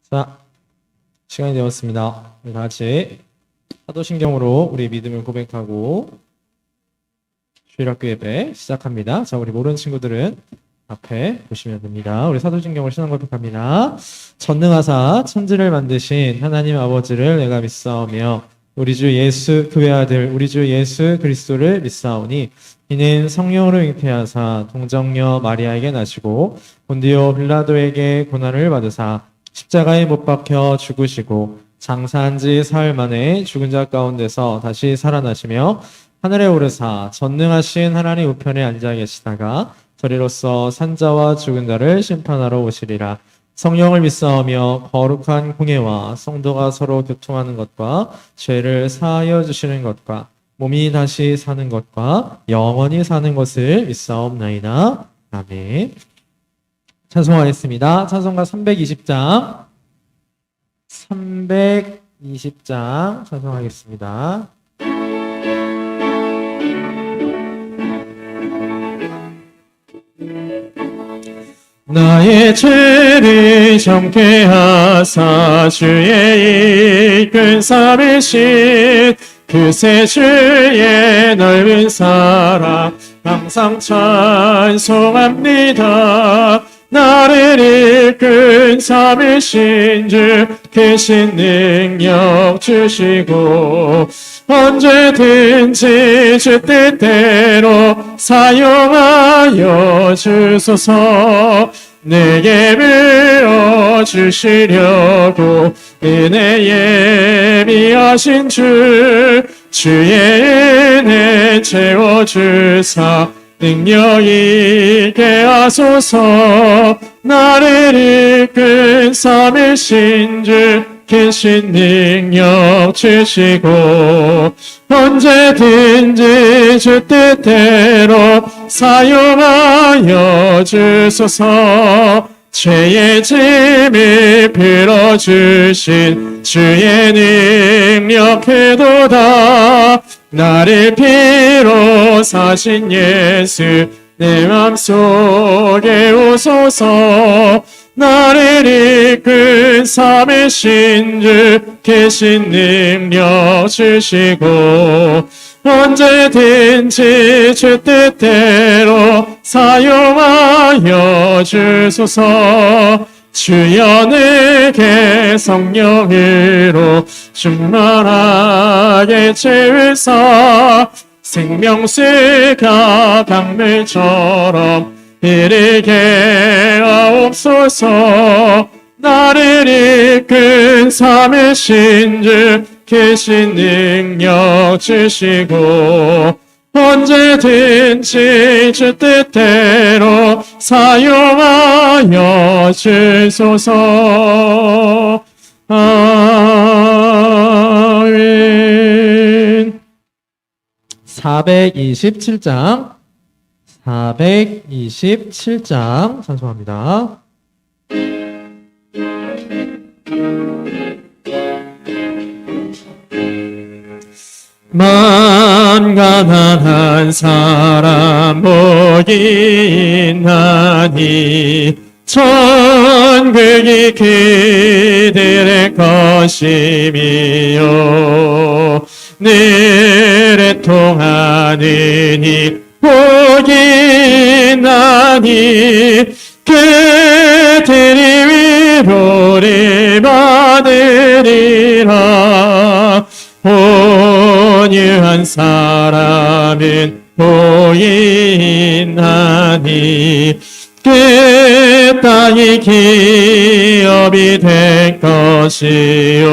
자, 시간이 되었습니다. 우리 다 같이 사도신경으로 우리 믿음을 고백하고 주일학교 예배 시작합니다. 자, 우리 모르는 친구들은 앞에 보시면 됩니다. 우리 사도신경을 신앙 고백합니다. 전능하사 천지를 만드신 하나님 아버지를 내가 믿사오며 우리 주 예수 그의 아들 우리 주 예수 그리스도를 믿사오니 이는 성령으로 잉태하사 동정녀 마리아에게 나시고 본디오 빌라도에게 고난을 받으사 십자가에 못 박혀 죽으시고 장사한 지 사흘 만에 죽은 자 가운데서 다시 살아나시며 하늘에 오르사 전능하신 하나님 우편에 앉아 계시다가 저리로서 산자와 죽은 자를 심판하러 오시리라. 성령을 믿사오며 거룩한 공예와 성도가 서로 교통하는 것과 죄를 사하여 주시는 것과 몸이 다시 사는 것과 영원히 사는 것을 믿사옵나이다. 아멘. 찬송하겠습니다. 찬송가 320장 320장 찬송하겠습니다. 나의 죄를 정케 하사 주의 이끈 삼으신 그새 주의 넓은 사랑 항상 찬송합니다. 나를 이끈 삼으신 주 계신 능력 주시고 언제든지 주 뜻대로 사용하여 주소서. 내게 부어주시려고 은혜에 미하신 주의 은혜 채워주사 능력 있게 하소서. 나를 이끈 삼으신 주 계신 능력 주시고 언제든지 주 뜻대로 사용하여 주소서. 죄의 짐을 풀어주신 주의 능력 크도다. 나를 피로 사신 예수 내 맘속에 오소서. 나를 이끈 삼으신 주 계신 능력 주시고 언제든지 주 뜻대로 사용하여 주소서. 주여 내게 성령으로 충만하게 채우사 생명수가 강물처럼 흐르게 하옵소서. 나를 이끈 삼으신 주 계신 능력 주시고 언제든지 주 뜻대로 사용하여 주소서. 아멘. 427장 427장 찬송합니다. 만가난한 사람 복이 있나니 천국이 그들의 것이미요 늘 통하는 이 복이 있나니 그들이 위로를 받으리라. 온유한 사람은 복이 있나니 그 땅이 기업이 될 것이요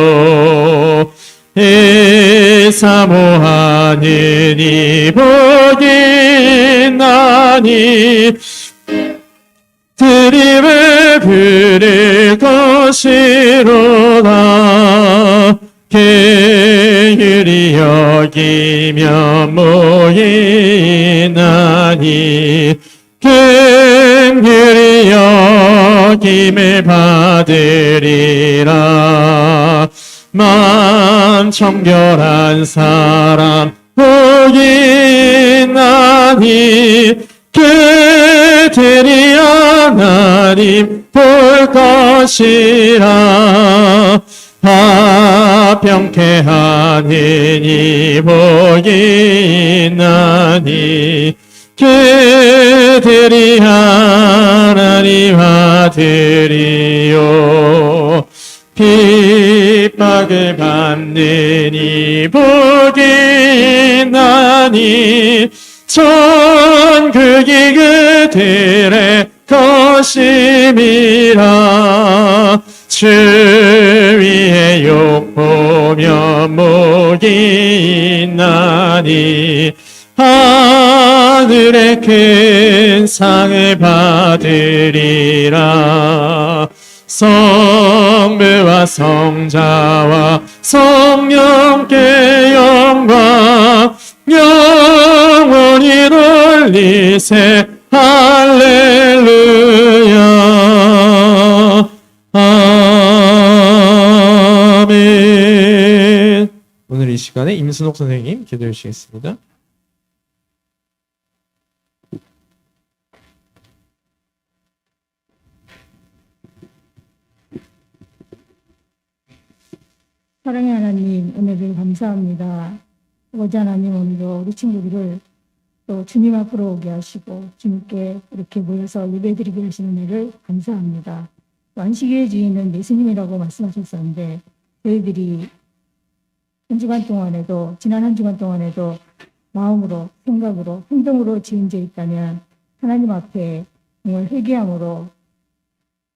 사모하는 이 복이 있나니 드림을 부를 것이로다. 긍휼히 여기면 복이 있나니 긍휼히 여김을 받으리라. 마음 청결한 사람 복이 있나니 그들이 하나님 볼 것이라. 화평케 하느니 복이 있나니 그들이 하나님 아들이요. 핍박을 받느니 복이 있나니 천국이 그들의 것임이라. 주 위에 욕보면 복이 있나니 하늘의 큰 상을 받으리라. 성부와 성자와 성령께 영광 영원히 돌리세. 할렐루야. 아멘. 오늘 이 시간에 임순옥 선생님 기도해 주시겠습니다. 사랑의 하나님, 은혜를 감사합니다. 아버지 하나님, 오늘도 우리 친구들을 또 주님 앞으로 오게 하시고 주님께 이렇게 모여서 예배드리게 하시는 은혜를 감사합니다. 안식일의 주인은 예수님이라고 말씀하셨었는데 저희들이 한 주간 동안에도, 지난 한 주간 동안에도 마음으로, 생각으로, 행동으로 지은 죄 있다면 하나님 앞에 정말 회개함으로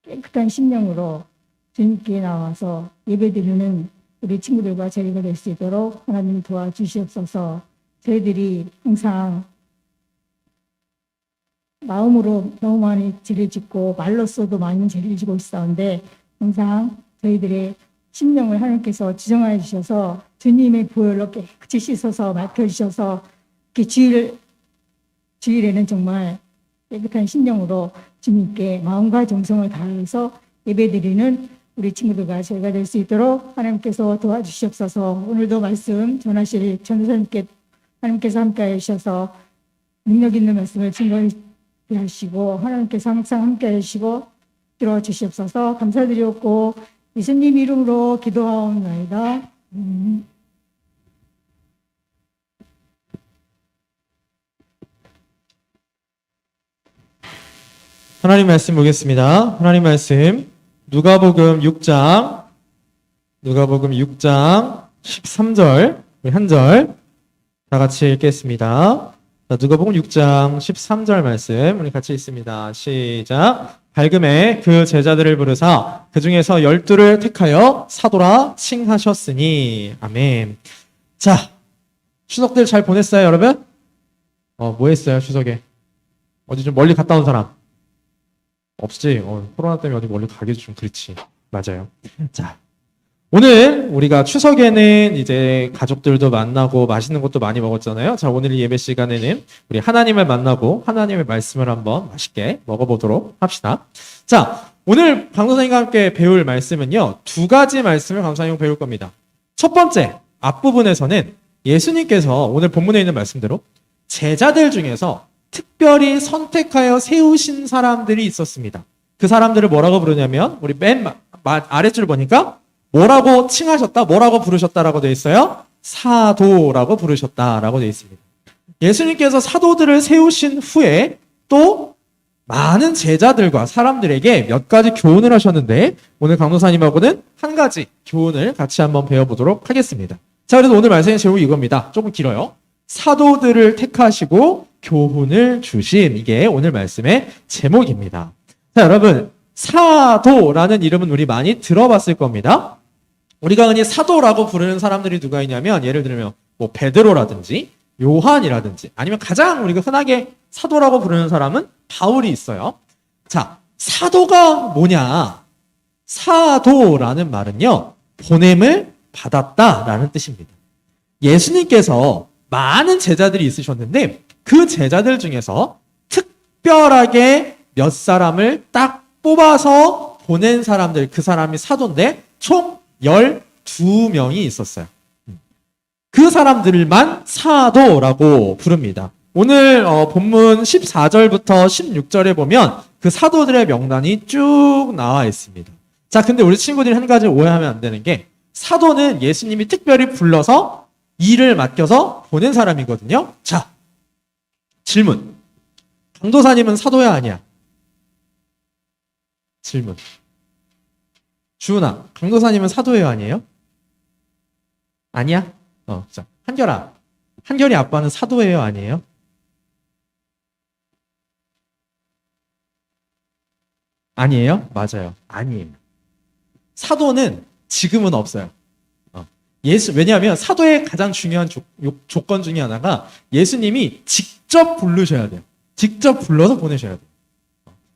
깨끗한 심령으로 주님께 나와서 예배드리는 우리 친구들과 저희가 될 수 있도록 하나님 도와주시옵소서. 저희들이 항상 마음으로 너무 많이 죄를 짓고 말로써도 많은 죄를 지고 있었는데 항상 저희들의 심령을 하나님께서 지정하여 주셔서 주님의 보혈로 깨끗이 씻어서 맡겨주셔서 이렇게 주일에는 정말 깨끗한 심령으로 주님께 마음과 정성을 다해서 예배드리는 우리 친구들과 저희가 될 수 있도록 하나님께서 도와주시옵소서. 오늘도 말씀 전하실 전도사님께 하나님께서 함께해 주셔서 능력 있는 말씀을 증거해 하시고 하나님께서 항상 함께해 주시고 들어주시옵소서. 감사드리옵고 예수님 이름으로 기도하옵나이다. 하나님 말씀 보겠습니다. 하나님 말씀 누가복음 6장 13절 우리 한 절 다 같이 읽겠습니다. 자, 누가복음 6장 13절 말씀 우리 같이 읽습니다. 시작. 밝음에 그 제자들을 부르사 그 중에서 12를 택하여 사도라 칭하셨으니. 아멘. 자, 추석들 잘 보냈어요, 여러분? 뭐 했어요, 추석에? 어디 좀 멀리 갔다 온 사람? 없지? 코로나 때문에 어디 멀리 가기도 좀 그렇지. 맞아요. 자, 오늘 우리가 추석에는 이제 가족들도 만나고 맛있는 것도 많이 먹었잖아요. 자, 오늘 이 예배 시간에는 우리 하나님을 만나고 하나님의 말씀을 한번 맛있게 먹어보도록 합시다. 자, 오늘 강도사님과 함께 배울 말씀은요, 두 가지 말씀을 강도사님 배울 겁니다. 첫 번째, 앞부분에서는 예수님께서 오늘 본문에 있는 말씀대로 제자들 중에서 특별히 선택하여 세우신 사람들이 있었습니다. 그 사람들을 뭐라고 부르냐면 우리 맨 아래줄 보니까 뭐라고 칭하셨다, 뭐라고 부르셨다라고 되어 있어요? 사도라고 부르셨다라고 되어 있습니다. 예수님께서 사도들을 세우신 후에 또 많은 제자들과 사람들에게 몇 가지 교훈을 하셨는데 오늘 강도사님하고는 한 가지 교훈을 같이 한번 배워보도록 하겠습니다. 자, 그래서 오늘 말씀의 제목이 이겁니다. 조금 길어요. 사도들을 택하시고 교훈을 주신, 이게 오늘 말씀의 제목입니다. 자, 여러분, 사도라는 이름은 우리 많이 들어봤을 겁니다. 우리가 흔히 사도라고 부르는 사람들이 누가 있냐면 예를 들면 뭐 베드로라든지 요한이라든지 아니면 가장 우리가 흔하게 사도라고 부르는 사람은 바울이 있어요. 자, 사도가 뭐냐? 사도라는 말은요, 보냄을 받았다라는 뜻입니다. 예수님께서 많은 제자들이 있으셨는데 그 제자들 중에서 특별하게 몇 사람을 딱 뽑아서 보낸 사람들, 그 사람이 사도인데 총 12명이 있었어요. 그 사람들만 사도라고 부릅니다. 오늘 본문 14절부터 16절에 보면 그 사도들의 명단이 쭉 나와 있습니다. 자, 근데 우리 친구들이 한 가지 오해하면 안 되는 게 사도는 예수님이 특별히 불러서 일을 맡겨서 보낸 사람이거든요. 자, 질문. 강도사님은 사도야 아니야? 질문. 주은아, 강도사님은 사도예요 아니에요? 아니야? 자, 한결아. 한결이 아빠는 사도예요 아니에요? 아니에요? 맞아요. 아니에요. 사도는 지금은 없어요. 왜냐하면 사도의 가장 중요한 조건 중에 하나가 예수님이 직접 부르셔야 돼요. 직접 불러서 보내셔야 돼요.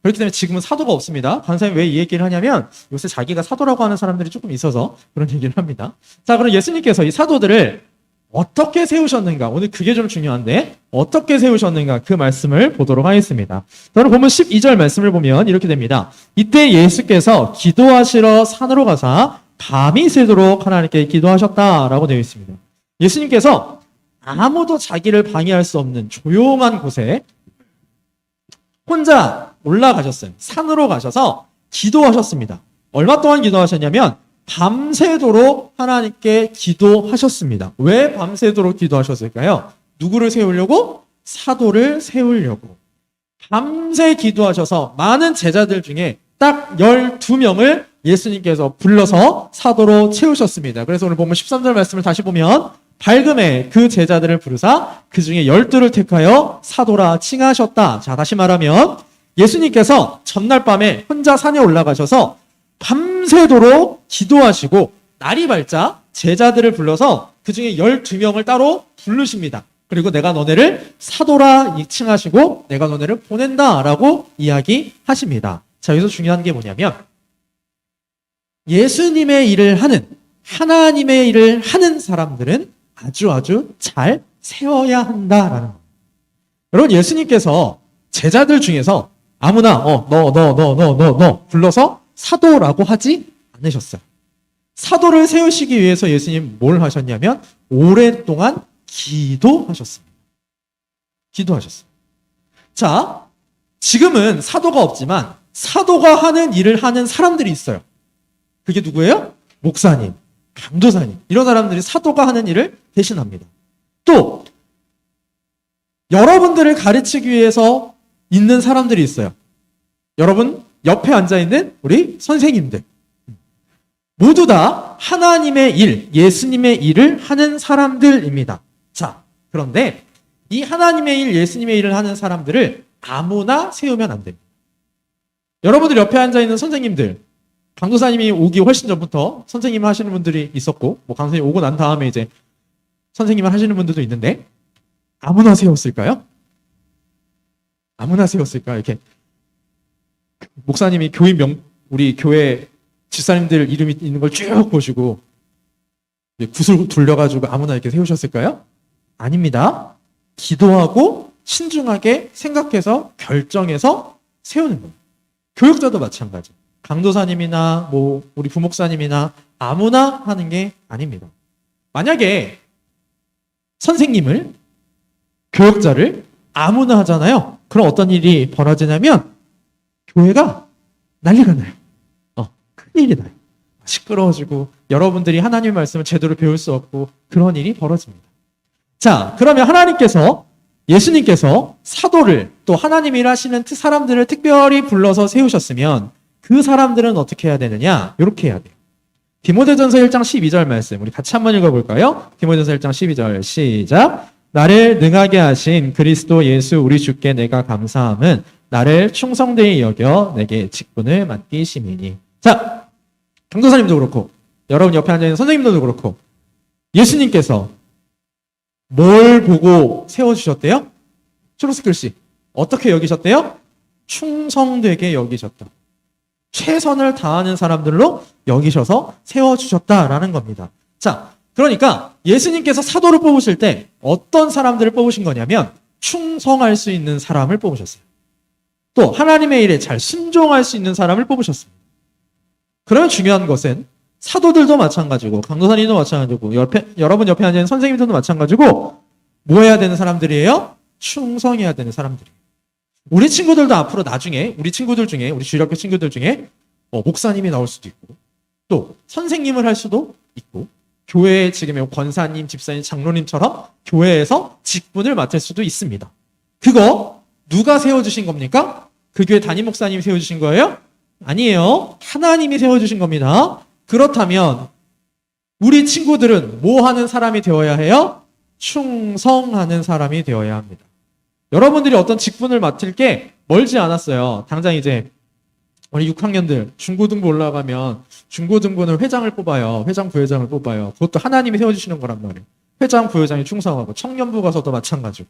그렇기 때문에 지금은 사도가 없습니다. 간사님 왜 이 얘기를 하냐면 요새 자기가 사도라고 하는 사람들이 조금 있어서 그런 얘기를 합니다. 자, 그럼 예수님께서 이 사도들을 어떻게 세우셨는가? 오늘 그게 좀 중요한데 어떻게 세우셨는가? 그 말씀을 보도록 하겠습니다. 저는 보면 12절 말씀을 보면 이렇게 됩니다. 이때 예수께서 기도하시러 산으로 가사 밤이 새도록 하나님께 기도하셨다라고 되어 있습니다. 예수님께서 아무도 자기를 방해할 수 없는 조용한 곳에 혼자 올라가셨어요. 산으로 가셔서 기도하셨습니다. 얼마 동안 기도하셨냐면 밤새도록 하나님께 기도하셨습니다. 왜 밤새도록 기도하셨을까요? 누구를 세우려고? 사도를 세우려고. 밤새 기도하셔서 많은 제자들 중에 딱 12명을 예수님께서 불러서 사도로 채우셨습니다. 그래서 오늘 보면 13절 말씀을 다시 보면 밝음에 그 제자들을 부르사 그 중에 12를 택하여 사도라 칭하셨다. 자, 다시 말하면 예수님께서 전날 밤에 혼자 산에 올라가셔서 밤새도록 기도하시고 날이 밝자 제자들을 불러서 그 중에 12명을 따로 부르십니다. 그리고 내가 너네를 사도라 칭하시고 내가 너네를 보낸다라고 이야기하십니다. 자, 여기서 중요한 게 뭐냐면 예수님의 일을 하는 하나님의 일을 하는 사람들은 아주 잘 세워야 한다라는 겁니다. 여러분, 예수님께서 제자들 중에서 아무나 너 불러서 사도라고 하지 않으셨어요. 사도를 세우시기 위해서 예수님 뭘 하셨냐면 오랫동안 기도하셨습니다. 기도하셨어요. 자, 지금은 사도가 없지만 사도가 하는 일을 하는 사람들이 있어요. 그게 누구예요? 목사님, 강도사님, 이런 사람들이 사도가 하는 일을 대신합니다. 또 여러분들을 가르치기 위해서 있는 사람들이 있어요. 여러분 옆에 앉아있는 우리 선생님들 모두 다 하나님의 일, 예수님의 일을 하는 사람들입니다. 자, 그런데 이 하나님의 일, 예수님의 일을 하는 사람들을 아무나 세우면 안 됩니다. 여러분들 옆에 앉아있는 선생님들, 강도사님이 오기 훨씬 전부터 선생님을 하시는 분들이 있었고, 뭐 강도사님 오고 난 다음에 이제 선생님을 하시는 분들도 있는데, 아무나 세웠을까요? 아무나 세웠을까요? 이렇게 목사님이 우리 교회 집사님들 이름이 있는 걸 쭉 보시고 굿을 돌려가지고 아무나 이렇게 세우셨을까요? 아닙니다. 기도하고 신중하게 생각해서 결정해서 세우는 겁니다. 교육자도 마찬가지. 강도사님이나 뭐 우리 부목사님이나 아무나 하는 게 아닙니다. 만약에 선생님을 교육자를 아무나 하잖아요. 그럼 어떤 일이 벌어지냐면 교회가 난리가 나요. 큰일이 나요. 시끄러워지고 여러분들이 하나님의 말씀을 제대로 배울 수 없고 그런 일이 벌어집니다. 자, 그러면 예수님께서 사도를 또 하나님이 일하시는 사람들을 특별히 불러서 세우셨으면 그 사람들은 어떻게 해야 되느냐? 이렇게 해야 돼요. 디모데전서 1장 12절 말씀 우리 같이 한번 읽어볼까요? 디모데전서 1장 12절 시작. 나를 능하게 하신 그리스도 예수 우리 주께 내가 감사함은 나를 충성되이 여겨 내게 직분을 맡기심이니. 자, 강도사님도 그렇고 여러분 옆에 앉아있는 선생님들도 그렇고 예수님께서 뭘 보고 세워주셨대요? 초록색 글씨 어떻게 여기셨대요? 충성되게 여기셨다. 최선을 다하는 사람들로 여기셔서 세워주셨다라는 겁니다. 자, 그러니까 예수님께서 사도를 뽑으실 때 어떤 사람들을 뽑으신 거냐면 충성할 수 있는 사람을 뽑으셨어요. 또 하나님의 일에 잘 순종할 수 있는 사람을 뽑으셨습니다. 그러면 중요한 것은 사도들도 마찬가지고 강도사님도 마찬가지고 여러분 옆에 앉아있는 선생님들도 마찬가지고 뭐 해야 되는 사람들이에요? 충성해야 되는 사람들이에요. 우리 친구들도 앞으로 나중에 우리 친구들 중에 우리 주일학교 친구들 중에 목사님이 나올 수도 있고 또 선생님을 할 수도 있고 교회에 지금의 권사님, 집사님, 장로님처럼 교회에서 직분을 맡을 수도 있습니다. 그거 누가 세워주신 겁니까? 그 교회 담임 목사님이 세워주신 거예요? 아니에요. 하나님이 세워주신 겁니다. 그렇다면 우리 친구들은 뭐 하는 사람이 되어야 해요? 충성하는 사람이 되어야 합니다. 여러분들이 어떤 직분을 맡을 게 멀지 않았어요. 당장 이제 우리 6학년들 중고등부 올라가면 중고등부는 회장을 뽑아요. 회장, 부회장을 뽑아요. 그것도 하나님이 세워주시는 거란 말이에요. 회장, 부회장이 충성하고 청년부 가서도 마찬가지고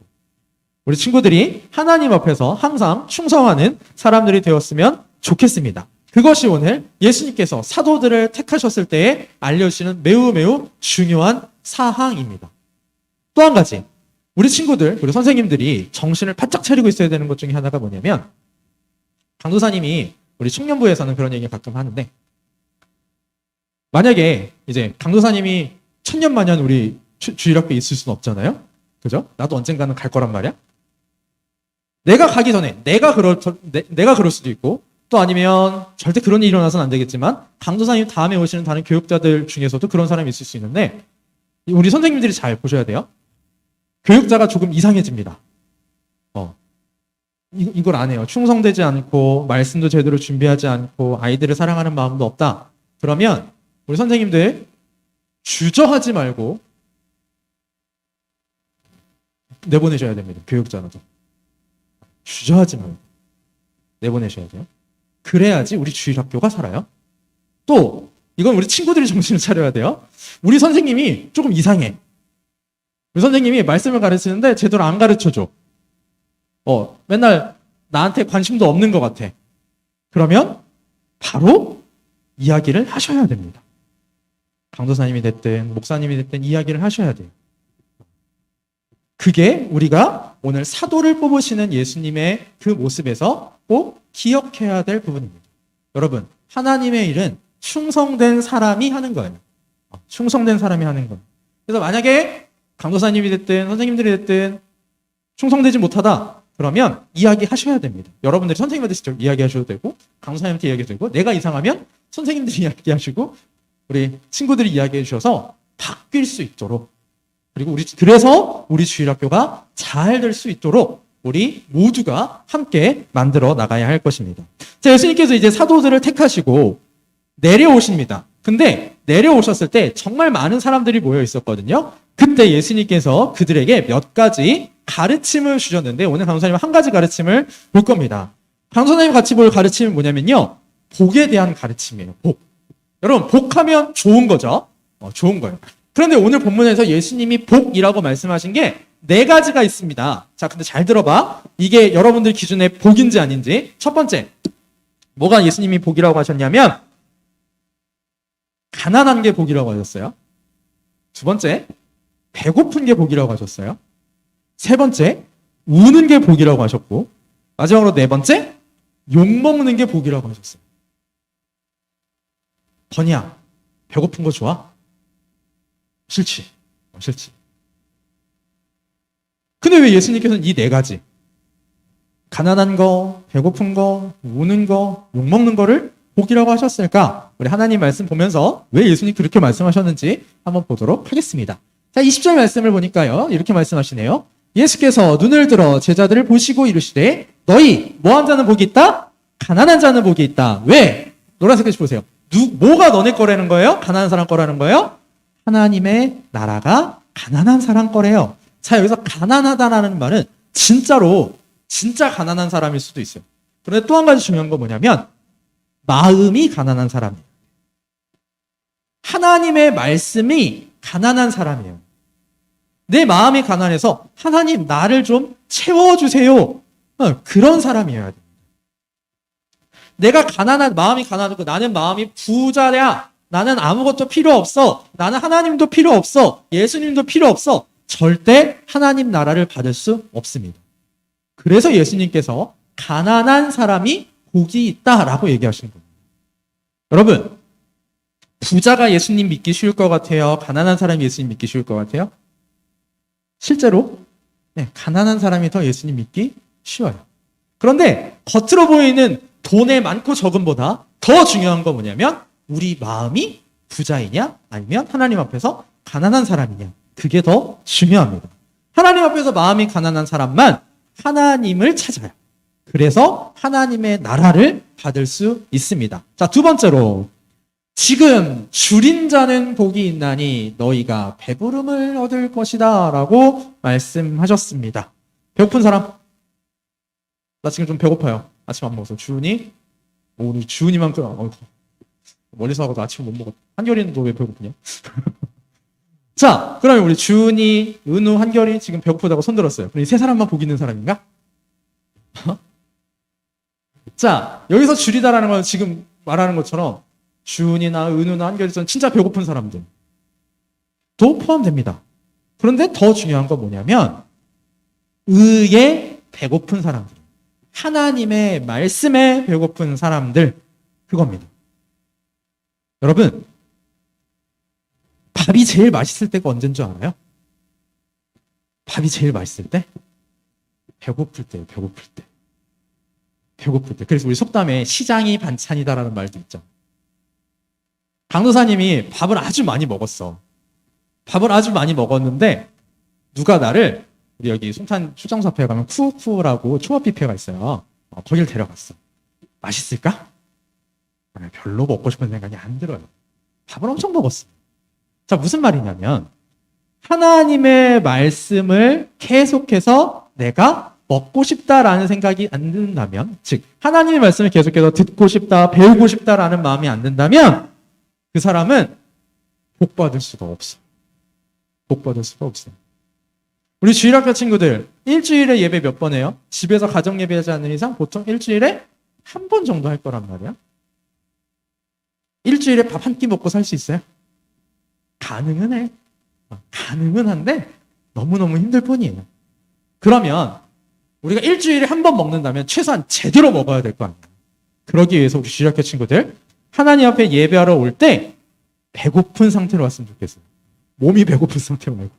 우리 친구들이 하나님 앞에서 항상 충성하는 사람들이 되었으면 좋겠습니다. 그것이 오늘 예수님께서 사도들을 택하셨을 때에 알려주시는 매우 중요한 사항입니다. 또 한 가지, 우리 친구들, 우리 선생님들이 정신을 바짝 차리고 있어야 되는 것 중에 하나가 뭐냐면 강도사님이 우리 청년부에서는 그런 얘기 가끔 하는데 만약에 이제 강도사님이 천년만년 우리 주일학교에 있을 수는 없잖아요. 그죠? 나도 언젠가는 갈 거란 말이야. 내가 가기 전에 내가 그럴 수도 있고 또 아니면 절대 그런 일이 일어나서는 안 되겠지만 강도사님 다음에 오시는 다른 교육자들 중에서도 그런 사람이 있을 수 있는데 우리 선생님들이 잘 보셔야 돼요. 교육자가 조금 이상해집니다. 이걸 안 해요. 충성되지 않고 말씀도 제대로 준비하지 않고 아이들을 사랑하는 마음도 없다. 그러면 우리 선생님들 주저하지 말고 내보내셔야 됩니다. 교육자라도. 주저하지 말고 내보내셔야 돼요. 그래야지 우리 주일학교가 살아요. 또 이건 우리 친구들이 정신을 차려야 돼요. 우리 선생님이 조금 이상해. 우리 선생님이 말씀을 가르치는데 제대로 안 가르쳐줘. 맨날 나한테 관심도 없는 것 같아. 그러면 바로 이야기를 하셔야 됩니다. 강도사님이 됐든 목사님이 됐든 이야기를 하셔야 돼요. 그게 우리가 오늘 사도를 뽑으시는 예수님의 그 모습에서 꼭 기억해야 될 부분입니다. 여러분, 하나님의 일은 충성된 사람이 하는 거예요. 충성된 사람이 하는 거예요. 그래서 만약에 강도사님이 됐든 선생님들이 됐든 충성되지 못하다 그러면 이야기하셔야 됩니다. 여러분들이 선생님한테 직접 이야기하셔도 되고 강도사님한테 이야기해도 되고 내가 이상하면 선생님들이 이야기하시고 우리 친구들이 이야기해 주셔서 바뀔 수 있도록 그리고 그래서 우리 주일학교가 잘 될 수 있도록 우리 모두가 함께 만들어 나가야 할 것입니다. 자, 예수님께서 이제 사도들을 택하시고 내려오십니다. 근데 내려오셨을 때 정말 많은 사람들이 모여 있었거든요. 그때 예수님께서 그들에게 몇 가지 가르침을 주셨는데 오늘 강도사님 한 가지 가르침을 볼 겁니다. 강도사님 같이 볼 가르침은 뭐냐면요. 복에 대한 가르침이에요. 복. 여러분, 복하면 좋은 거죠. 좋은 거예요. 그런데 오늘 본문에서 예수님이 복이라고 말씀하신 게 4가지가 있습니다. 자, 근데 잘 들어봐. 이게 여러분들 기준에 복인지 아닌지. 첫 번째, 뭐가 예수님이 복이라고 하셨냐면 가난한 게 복이라고 하셨어요. 두 번째, 배고픈 게 복이라고 하셨어요. 세 번째, 우는 게 복이라고 하셨고 마지막으로 4번째, 욕먹는 게 복이라고 하셨어요. 건이야, 배고픈 거 좋아? 싫지. 싫지. 근데 왜 예수님께서는 이 4가지 가난한 거, 배고픈 거, 우는 거, 욕먹는 거를 복이라고 하셨을까? 우리 하나님 말씀 보면서 왜 예수님 그렇게 말씀하셨는지 한번 보도록 하겠습니다. 자, 20절 말씀을 보니까요. 이렇게 말씀하시네요. 예수께서 눈을 들어 제자들을 보시고 이르시되 너희 뭐한 자는 복이 있다? 가난한 자는 복이 있다. 왜? 노란색 글씨 보세요. 뭐가 너네 거라는 거예요? 가난한 사람 거라는 거예요? 하나님의 나라가 가난한 사람 거래요. 자, 여기서 가난하다라는 말은 진짜로 진짜 가난한 사람일 수도 있어요. 그런데 또 한 가지 중요한 건 뭐냐면 마음이 가난한 사람이에요. 하나님의 말씀이 가난한 사람이에요. 내 마음이 가난해서 하나님 나를 좀 채워주세요. 그런 사람이어야 돼요. 내가 마음이 가난하고 나는 마음이 부자야. 나는 아무것도 필요 없어. 나는 하나님도 필요 없어. 예수님도 필요 없어. 절대 하나님 나라를 받을 수 없습니다. 그래서 예수님께서 가난한 사람이 복이 있다라고 얘기하신 겁니다. 여러분, 부자가 예수님 믿기 쉬울 것 같아요? 가난한 사람이 예수님 믿기 쉬울 것 같아요? 실제로 가난한 사람이 더 예수님 믿기 쉬워요. 그런데 겉으로 보이는 돈의 많고 적음보다 더 중요한 건 뭐냐면 우리 마음이 부자이냐 아니면 하나님 앞에서 가난한 사람이냐. 그게 더 중요합니다. 하나님 앞에서 마음이 가난한 사람만 하나님을 찾아요. 그래서 하나님의 나라를 받을 수 있습니다. 자, 두 번째로 지금 줄인 자는 복이 있나니 너희가 배부름을 얻을 것이다 라고 말씀하셨습니다. 배고픈 사람? 나 지금 좀 배고파요. 아침 안 먹어서. 주은이? 오늘 주은이만큼 멀리서 하고도 아침 못 먹었다. 한결이는 너 왜 배고프냐? 자, 그러면 우리 주은이, 은우, 한결이 지금 배고프다고 손 들었어요. 그럼 이 세 사람만 복 있는 사람인가? 자, 여기서 줄이다라는 건 지금 말하는 것처럼 주은이나 은우나 한결이처럼 진짜 배고픈 사람들 도 포함됩니다. 그런데 더 중요한 건 뭐냐면 의에 배고픈 사람들, 하나님의 말씀에 배고픈 사람들, 그겁니다. 여러분, 밥이 제일 맛있을 때가 언제인 줄 알아요? 밥이 제일 맛있을 때? 배고플 때예요. 배고플 때. 배고플 때. 그래서 우리 속담에 시장이 반찬이다라는 말도 있죠. 강도사님이 밥을 아주 많이 먹었어. 밥을 아주 많이 먹었는데 누가 나를 우리 여기 송탄 출장소 앞에 가면 쿠쿠라고 초밥 뷔페가 있어요. 거길 데려갔어. 맛있을까? 별로 먹고 싶은 생각이 안 들어요. 밥을 엄청 먹었어. 자, 무슨 말이냐면 하나님의 말씀을 계속해서 내가 먹고 싶다라는 생각이 안 든다면, 즉 하나님의 말씀을 계속해서 듣고 싶다, 배우고 싶다라는 마음이 안 든다면 그 사람은 복 받을 수가 없어. 복 받을 수가 없어요. 우리 주일학교 친구들 일주일에 예배 몇 번 해요? 집에서 가정 예배하지 않는 이상 보통 일주일에 한 번 정도 할 거란 말이야. 일주일에 밥 한 끼 먹고 살 수 있어요? 가능은 해. 가능은 한데 너무너무 힘들 뿐이에요. 그러면 우리가 일주일에 한 번 먹는다면 최소한 제대로 먹어야 될 거 아니에요. 그러기 위해서 우리 주일학교 친구들 하나님 앞에 예배하러 올 때 배고픈 상태로 왔으면 좋겠어요. 몸이 배고픈 상태로 말고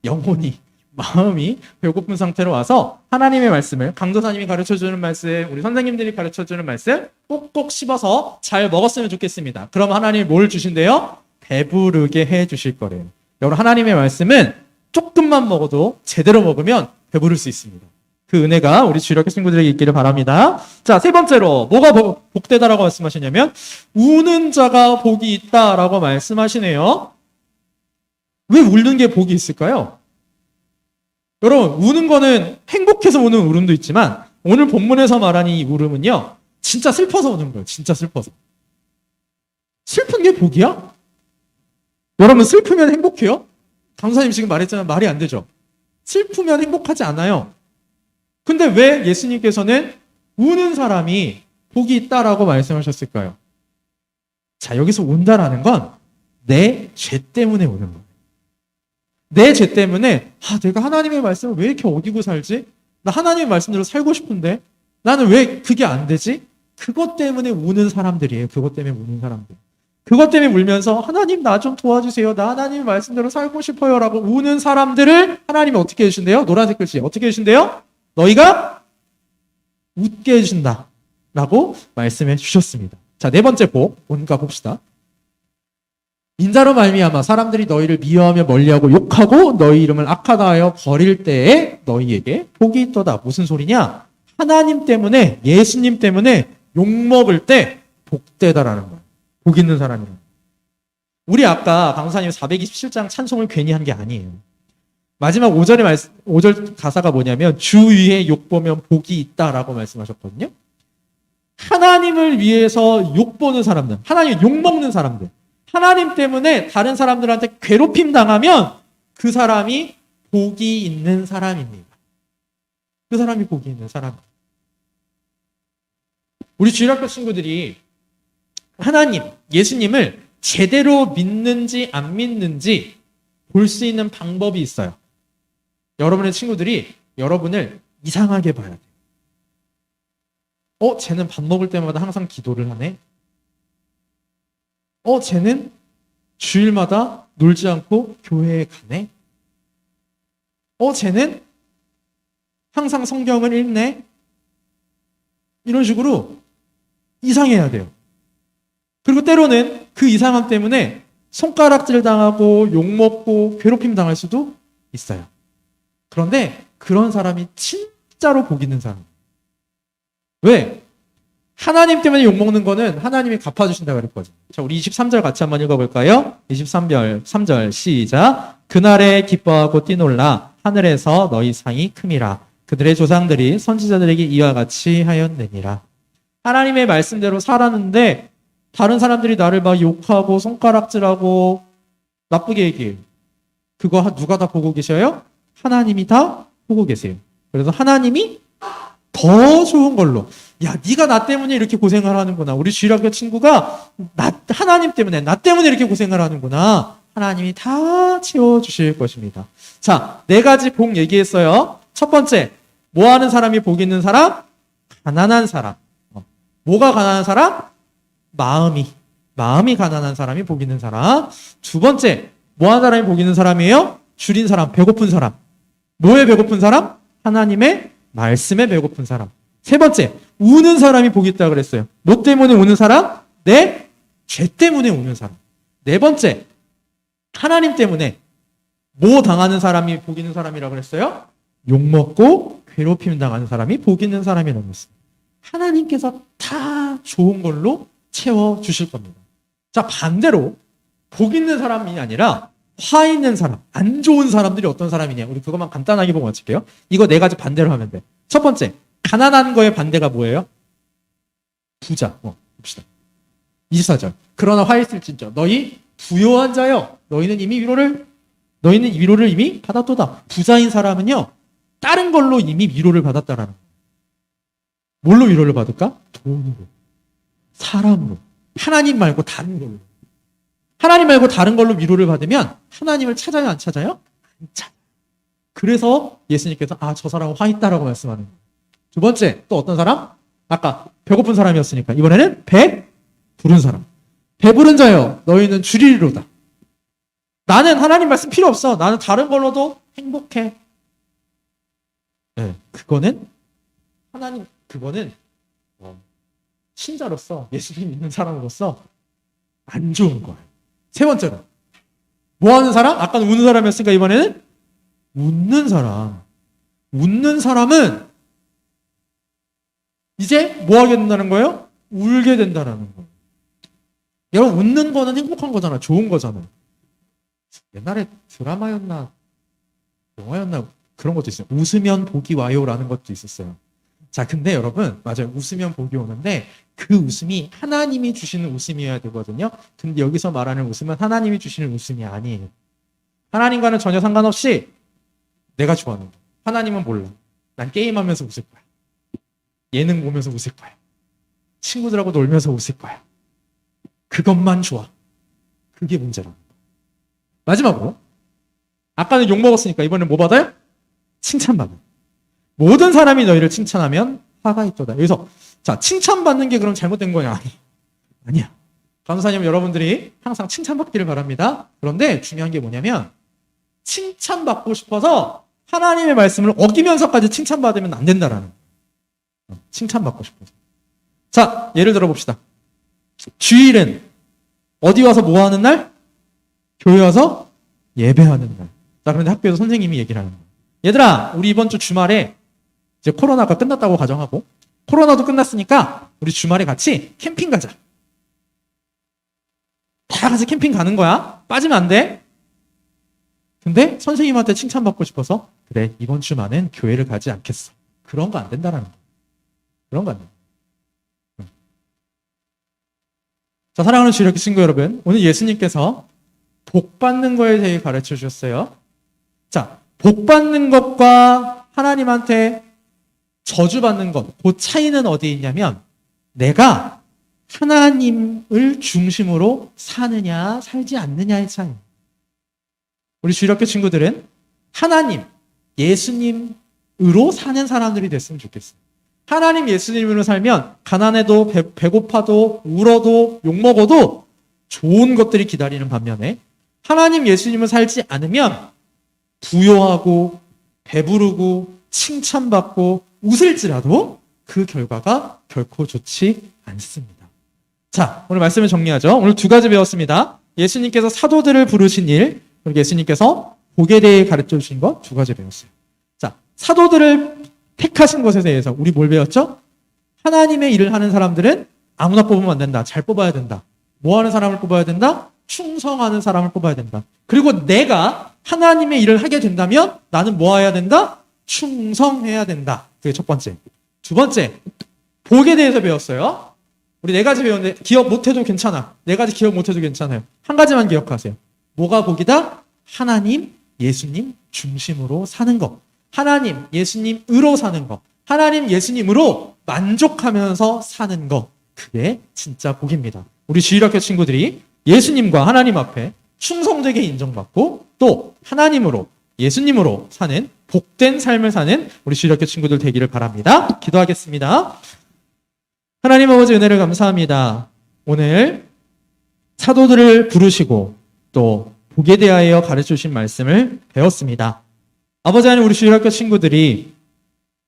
영혼이, 마음이 배고픈 상태로 와서 하나님의 말씀을, 강도사님이 가르쳐주는 말씀, 우리 선생님들이 가르쳐주는 말씀 꼭꼭 씹어서 잘 먹었으면 좋겠습니다. 그럼 하나님이 뭘 주신대요? 배부르게 해주실 거래요. 여러분, 하나님의 말씀은 조금만 먹어도 제대로 먹으면 배부를 수 있습니다. 그 은혜가 우리 주일학교 친구들에게 있기를 바랍니다. 자, 세 번째로 뭐가 복되다라고 말씀하시냐면 우는 자가 복이 있다라고 말씀하시네요. 왜 울는 게 복이 있을까요? 여러분, 우는 거는 행복해서 우는 울음도 있지만 오늘 본문에서 말하는 이 울음은요, 진짜 슬퍼서 우는 거예요. 진짜 슬퍼서. 슬픈 게 복이야? 여러분, 슬프면 행복해요? 강사님 지금 말했잖아요. 말이 안 되죠. 슬프면 행복하지 않아요. 근데 왜 예수님께서는 우는 사람이 복이 있다라고 말씀하셨을까요? 자, 여기서 운다라는 건 내 죄 때문에 우는 거예요. 내 죄 때문에 내가 하나님의 말씀을 왜 이렇게 어기고 살지? 나 하나님의 말씀대로 살고 싶은데 나는 왜 그게 안 되지? 그것 때문에 우는 사람들이에요. 그것 때문에 우는 사람들. 그것 때문에 울면서 하나님 나 좀 도와주세요. 나 하나님의 말씀대로 살고 싶어요 라고 우는 사람들을 하나님이 어떻게 해주신대요? 노란색 글씨 어떻게 해주신대요? 너희가 웃게 해준다 라고 말씀해 주셨습니다. 자, 네 번째 복 뭔가 봅시다. 인자로 말미암아 사람들이 너희를 미워하며 멀리하고 욕하고 너희 이름을 악하다 하여 버릴 때에 너희에게 복이 있도다. 무슨 소리냐? 하나님 때문에, 예수님 때문에 욕먹을 때 복되다라는 거예요. 복 있는 사람이에요. 우리 아까 강사님 427장 찬송을 괜히 한 게 아니에요. 마지막 5절 가사가 뭐냐면 주 위에 욕보면 복이 있다라고 말씀하셨거든요. 하나님을 위해서 욕보는 사람들, 하나님 욕먹는 사람들, 하나님 때문에 다른 사람들한테 괴롭힘 당하면 그 사람이 복이 있는 사람입니다. 그 사람이 복이 있는 사람. 우리 주일학교 친구들이 하나님, 예수님을 제대로 믿는지 안 믿는지 볼 수 있는 방법이 있어요. 여러분의 친구들이 여러분을 이상하게 봐야 돼요. 쟤는 밥 먹을 때마다 항상 기도를 하네. 쟤는 주일마다 놀지 않고 교회에 가네. 쟤는 항상 성경을 읽네. 이런 식으로 이상해야 돼요. 그리고 때로는 그 이상함 때문에 손가락질 당하고 욕먹고 괴롭힘 당할 수도 있어요. 그런데 그런 사람이 진짜로 복 있는 사람. 왜? 하나님 때문에 욕먹는 거는 하나님이 갚아주신다고 그랬거든요. 자, 우리 23절 같이 한번 읽어볼까요? 3절 시작. 그날에 기뻐하고 뛰놀라 하늘에서 너희 상이 큼이라. 그들의 조상들이 선지자들에게 이와 같이 하였느니라. 하나님의 말씀대로 살았는데 다른 사람들이 나를 막 욕하고 손가락질하고 나쁘게 얘기해요. 그거 누가 다 보고 계셔요? 하나님이 다 보고 계세요. 그래서 하나님이 더 좋은 걸로, 야, 네가 나 때문에 이렇게 고생을 하는구나. 우리 주일학교 친구가 하나님 때문에, 나 때문에 이렇게 고생을 하는구나. 하나님이 다 채워주실 것입니다. 자, 4가지 복 얘기했어요. 첫 번째, 뭐 하는 사람이 복 있는 사람? 가난한 사람. 뭐가 가난한 사람? 마음이 가난한 사람이 복 있는 사람. 두 번째, 뭐 하는 사람이 복 있는 사람이에요? 줄인 사람, 배고픈 사람. 뭐에 배고픈 사람? 하나님의 말씀에 배고픈 사람. 세 번째, 우는 사람이 복이 있다고 그랬어요. 뭐 때문에 우는 사람? 내 죄 때문에 우는 사람. 네 번째, 하나님 때문에 뭐 당하는 사람이 복 있는 사람이라고 그랬어요? 욕먹고 괴롭힘 당하는 사람이 복 있는 사람이라고 했어요. 하나님께서 다 좋은 걸로 채워주실 겁니다. 자, 반대로 복 있는 사람이 아니라 화 있는 사람, 안 좋은 사람들이 어떤 사람이냐. 우리 그것만 간단하게 보고 마칠게요. 이거 4가지 반대로 하면 돼. 첫 번째, 가난한 거의 반대가 뭐예요? 부자. 봅시다. 24절. 그러나 화 있을진저 너희 부요한 자여 너희는 위로를 이미 받았도다. 부자인 사람은요, 다른 걸로 이미 위로를 받았다라는 거예요. 뭘로 위로를 받을까? 돈으로, 사람으로, 하나님 말고 다른 걸로. 하나님 말고 다른 걸로 위로를 받으면 하나님을 찾아요, 안 찾아요? 안 찾아요. 그래서 예수님께서 저 사람은 화 있다라고 말씀하는 거예요. 두 번째, 또 어떤 사람? 아까 배고픈 사람이었으니까 이번에는 배 부른 사람. 배부른 자여 너희는 주리로다. 나는 하나님 말씀 필요 없어. 나는 다른 걸로도 행복해. 네, 그거는 신자로서 예수님 믿는 사람으로서 안 좋은 거예요. 세 번째로 뭐 하는 사람? 아까는 우는 사람이었으니까 이번에는 웃는 사람. 웃는 사람은 이제 뭐 하게 된다는 거예요? 울게 된다는 거예요. 여러분, 웃는 거는 행복한 거잖아. 좋은 거잖아요. 옛날에 드라마였나 영화였나 그런 것도 있어요. 웃으면 복이 와요라는 것도 있었어요. 자, 근데 여러분, 맞아요. 웃으면 복이 오는데 그 웃음이 하나님이 주시는 웃음이어야 되거든요. 근데 여기서 말하는 웃음은 하나님이 주시는 웃음이 아니에요. 하나님과는 전혀 상관없이 내가 좋아하는 거. 하나님은 몰라. 난 게임하면서 웃을 거야. 예능 보면서 웃을 거야. 친구들하고 놀면서 웃을 거야. 그것만 좋아. 그게 문제라. 마지막으로, 아까는 욕 먹었으니까 이번엔 뭐 받아요? 칭찬받아요. 모든 사람이 너희를 칭찬하면 화가 있도다. 여기서 자, 칭찬받는 게 그럼 잘못된 거냐? 아니야. 감사님 여러분들이 항상 칭찬받기를 바랍니다. 그런데 중요한 게 뭐냐면 칭찬받고 싶어서 하나님의 말씀을 어기면서까지 칭찬받으면 안 된다라는 거예요. 칭찬받고 싶어서. 자, 예를 들어 봅시다. 주일은 어디 와서 뭐 하는 날? 교회 와서 예배하는 날. 자, 그런데 학교에서 선생님이 얘기를 하는 거예요. 얘들아, 우리 이번 주 주말에 이제 코로나가 끝났다고 가정하고 코로나도 끝났으니까 우리 주말에 같이 캠핑 가자. 다 같이 캠핑 가는 거야. 빠지면 안 돼. 근데 선생님한테 칭찬받고 싶어서 그래, 이번 주만은 교회를 가지 않겠어. 그런 거 안 된다라는 거야. 그런 거 안 돼. 자, 사랑하는 주일학교 친구 여러분, 오늘 예수님께서 복 받는 거에 대해 가르쳐 주셨어요. 자, 복 받는 것과 하나님한테 저주 받는 것, 그 차이는 어디에 있냐면 내가 하나님을 중심으로 사느냐 살지 않느냐의 차이입니다. 우리 주일학교 친구들은 하나님, 예수님으로 사는 사람들이 됐으면 좋겠어요. 하나님 예수님으로 살면 가난해도 배고파도 울어도 욕먹어도 좋은 것들이 기다리는 반면에 하나님 예수님을 살지 않으면 부요하고 배부르고 칭찬받고 웃을지라도 그 결과가 결코 좋지 않습니다. 자, 오늘 말씀을 정리하죠. 오늘 두 가지 배웠습니다. 예수님께서 사도들을 부르신 일, 그리고 예수님께서 복에 대해 가르쳐 주신 것 두 가지 배웠어요. 자, 사도들을 택하신 것에 대해서 우리 뭘 배웠죠? 하나님의 일을 하는 사람들은 아무나 뽑으면 안 된다. 잘 뽑아야 된다. 뭐 하는 사람을 뽑아야 된다? 충성하는 사람을 뽑아야 된다. 그리고 내가 하나님의 일을 하게 된다면 나는 뭐 해야 된다? 충성해야 된다. 그게 첫 번째. 두 번째, 복에 대해서 배웠어요. 우리 네 가지 배웠는데 기억 못해도 괜찮아. 네 가지 기억 못해도 괜찮아요. 한 가지만 기억하세요. 뭐가 복이다? 하나님, 예수님 중심으로 사는 것. 하나님, 예수님으로 사는 것. 하나님, 예수님으로 만족하면서 사는 것. 그게 진짜 복입니다. 우리 주일학교 친구들이 예수님과 하나님 앞에 충성되게 인정받고 또 하나님으로, 예수님으로 사는 복된 삶을 사는 우리 주일학교 친구들 되기를 바랍니다. 기도하겠습니다. 하나님 아버지 은혜를 감사합니다. 오늘 사도들을 부르시고 또 복에 대하여 가르쳐 주신 말씀을 배웠습니다. 아버지 하나님, 우리 주일학교 친구들이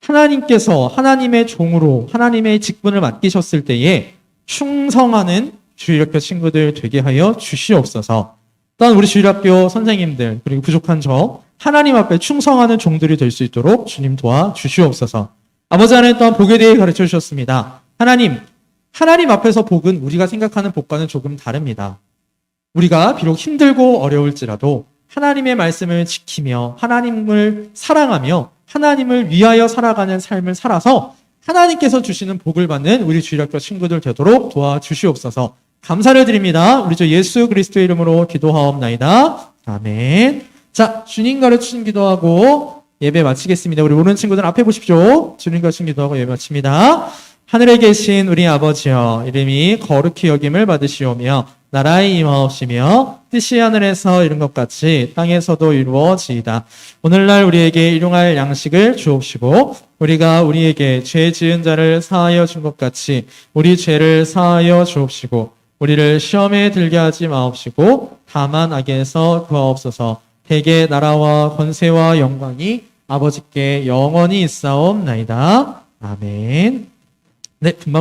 하나님께서 하나님의 종으로 하나님의 직분을 맡기셨을 때에 충성하는 주일학교 친구들 되게 하여 주시옵소서. 또한 우리 주일학교 선생님들 그리고 부족한 저 하나님 앞에 충성하는 종들이 될 수 있도록 주님 도와 주시옵소서. 아버지 하나님, 또한 복에 대해 가르쳐 주셨습니다. 하나님 앞에서 복은 우리가 생각하는 복과는 조금 다릅니다. 우리가 비록 힘들고 어려울지라도 하나님의 말씀을 지키며 하나님을 사랑하며 하나님을 위하여 살아가는 삶을 살아서 하나님께서 주시는 복을 받는 우리 주일학교 친구들 되도록 도와주시옵소서. 감사를 드립니다. 우리 주 예수 그리스도의 이름으로 기도하옵나이다. 아멘. 자, 주님 가르치신 기도하고 예배 마치겠습니다. 우리 모르는 친구들 앞에 보십시오. 주님 가르치신 기도하고 예배 마칩니다. 하늘에 계신 우리 아버지여, 이름이 거룩히 여김을 받으시오며 나라의 임하옵시며 뜻이 하늘에서 이룬 것 같이 땅에서도 이루어지이다. 오늘날 우리에게 일용할 양식을 주옵시고 우리가 우리에게 죄 지은 자를 사하여 준 것 같이 우리 죄를 사하여 주옵시고 우리를 시험에 들게 하지 마옵시고 다만 악에서 구하옵소서. 대개 나라와 권세와 영광이 아버지께 영원히 있사옵나이다. 아멘. 네, 금방